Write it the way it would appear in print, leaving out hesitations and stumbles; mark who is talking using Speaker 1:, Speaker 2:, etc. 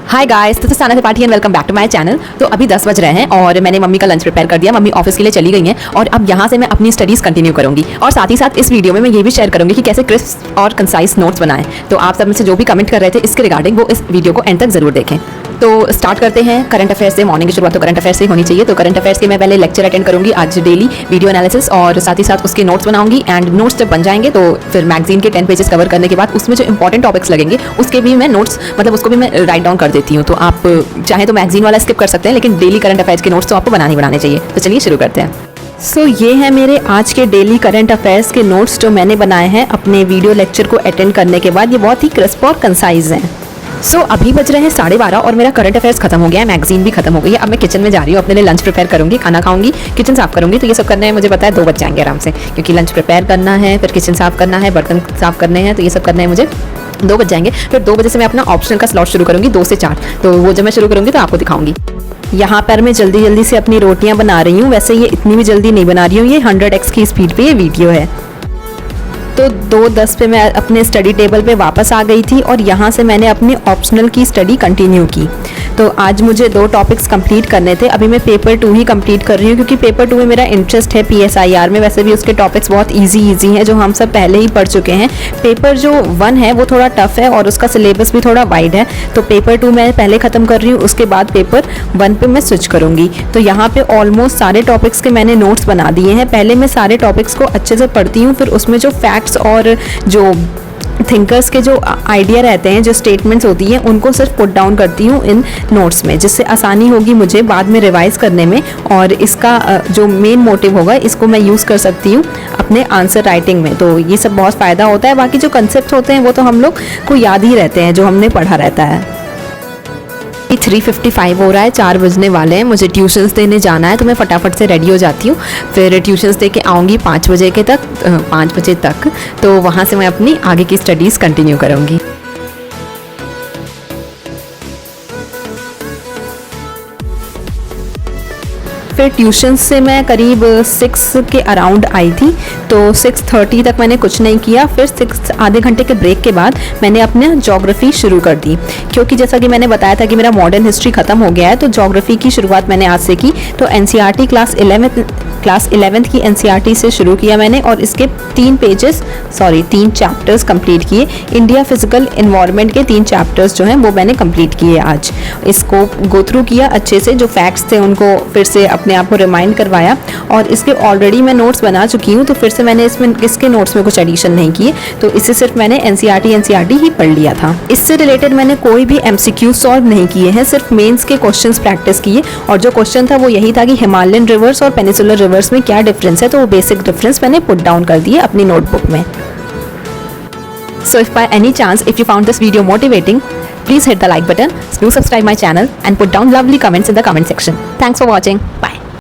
Speaker 1: Hi guys, this is Sana Tripathi and welcome back to my channel. तो अभी 10 बज रहे हैं और मैंने मम्मी का लंच प्रिपेयर कर दिया। मम्मी ऑफिस के लिए चली गई हैं और अब यहाँ से मैं अपनी स्टडीज़ कंटिन्यू करूँगी और साथ ही साथ इस वीडियो में मैं ये भी शेयर करूँगी कि कैसे क्रिस्प और कंसाइज नोट्स बनाएं। तो आप सब में से जो भी कमेंट कर रहे थे इसके रिगार्डिंग वो इस वीडियो को एंड तक जरूर देखें। तो स्टार्ट करते हैं करंट अफेयर्स से। मॉर्निंग की शुरुआत तो करंट अफेयर्स से होनी चाहिए। तो करंट अफेयर्स के मैं पहले लेक्चर अटेंड करूँगी आज डेली वीडियो एनालिसिस और साथ ही साथ उसके नोट्स बनाऊंगी। एंड नोट्स जब बन जाएंगे तो फिर मैगजीन के 10 पेजेस कवर करने के बाद उसमें जो इंपॉर्टेंट टॉपिक्स लगेंगे उसके भी मैं नोट्स उसको भी मैं राइट डाउन कर देती हूँ। तो आप चाहे तो मैगजीन वाला स्किप कर सकते हैं, लेकिन डेली करंट अफेयर्स के नोट्स तो आपको बनाने चाहिए। तो चलिए शुरू करते हैं। ये है मेरे आज के डेली करंट अफेयर्स के नोट्स जो मैंने बनाए हैं अपने वीडियो लेक्चर को अटेंड करने के बाद। ये बहुत ही क्रिस्प और कंसाइज हैं। अभी बज रहे हैं 12:30 और मेरा करंट अफेयर्स खत्म हो गया है, मैगजीन भी खत्म हो गई है। अब मैं किचन में जा रही हूँ, अपने लिए लंच प्रिपेयर करूँगी, खाना खाऊंगी, किचन साफ करूँगी। तो ये सब करने में मुझे पता है 2 बज जाएंगे आराम से, क्योंकि लंच प्रिपेयर करना है, फिर किचन साफ करना है, बर्तन साफ करने हैं। तो ये सब करने में मुझे 2 बज जाएंगे। फिर 2 बजे से मैं अपना ऑप्शनल का स्लॉट शुरू करूँगी 2 से 4। तो वो जब मैं शुरू करूँगी तो आपको दिखाऊंगी। यहाँ पर मैं जल्दी से अपनी रोटियाँ बना रही हूँ। वैसे ये इतनी भी जल्दी नहीं बना रही हूँ, ये 100x की स्पीड पे ये वीडियो है। तो 2:10 पे मैं अपने स्टडी टेबल पे वापस आ गई थी और यहाँ से मैंने अपने ऑप्शनल की स्टडी कंटिन्यू की। तो आज मुझे 2 टॉपिक्स कंप्लीट करने थे। अभी मैं पेपर 2 ही कंप्लीट कर रही हूँ, क्योंकि पेपर 2 में मेरा इंटरेस्ट है PSIR में। वैसे भी उसके टॉपिक्स बहुत इजी हैं, जो हम सब पहले ही पढ़ चुके हैं। पेपर जो 1 है वो थोड़ा टफ है और उसका सिलेबस भी थोड़ा वाइड है। तो पेपर 2 मैं पहले ख़त्म कर रही हूँ, उसके बाद पेपर 1 पे मैं स्विच करूँगी। तो यहाँ पे ऑलमोस्ट सारे टॉपिक्स के मैंने नोट्स बना दिए हैं। पहले मैं सारे टॉपिक्स को अच्छे से पढ़ती हूँ, फिर उसमें जो फैक्ट्स और जो थिंकर्स के जो आइडिया रहते हैं, जो स्टेटमेंट्स होती हैं, उनको सिर्फ पुट डाउन करती हूँ इन नोट्स में, जिससे आसानी होगी मुझे बाद में रिवाइज करने में। और इसका जो मेन मोटिव होगा इसको मैं यूज़ कर सकती हूँ अपने आंसर राइटिंग में। तो ये सब बहुत फ़ायदा होता है। बाकी जो कंसेप्ट होते हैं वो तो हम लोग को याद ही रहते हैं, जो हमने पढ़ा रहता है। 3:55 हो रहा है, 4 बजने वाले हैं। मुझे ट्यूशन्स देने जाना है, तो मैं फटाफट से रेडी हो जाती हूँ। फिर ट्यूशन्स दे के आऊँगी 5 बजे तक। तो वहाँ से मैं अपनी आगे की स्टडीज़ कंटिन्यू करूँगी। फिर ट्यूशन से मैं करीब 6 के अराउंड आई थी। तो 6:30 तक मैंने कुछ नहीं किया। फिर आधे घंटे के ब्रेक के बाद मैंने अपने ज्योग्राफी शुरू कर दी, क्योंकि जैसा कि मैंने बताया था कि मेरा मॉडर्न हिस्ट्री ख़त्म हो गया है। तो ज्योग्राफी की शुरुआत मैंने आज से की। तो NCERT क्लास 11th की NCERT से शुरू किया मैंने और इसके 3 चैप्टर्स कंप्लीट किए। इंडिया फिजिकल इन्वायरमेंट के 3 चैप्टर्स जो हैं वो मैंने कंप्लीट किए आज। इसको गो थ्रू किया अच्छे से, जो फैक्ट्स थे उनको फिर से अपने आप को रिमाइंड करवाया। और इसके ऑलरेडी मैं नोट्स बना चुकी हूँ, तो फिर से मैंने इसके नोट्स में कुछ एडिशन नहीं किए। तो इससे सिर्फ मैंने NCERT ही पढ़ लिया था। इससे रिलेटेड मैंने कोई भी MCQ सॉल्व नहीं किए हैं, सिर्फ मेंस के क्वेश्चंस प्रैक्टिस किए। और जो क्वेश्चन था वो यही था कि हिमालयन रिवर्स और पेनिसुलर रिवर्स में क्या डिफरेंस है। तो वो बेसिक डिफरेंस मैंने पुट डाउन कर दिए अपनी नोटबुक में। So if by any chance if you found this video motivating, please hit the like button, do subscribe my channel and put down lovely comments in the comment section. Thanks for watching. Bye.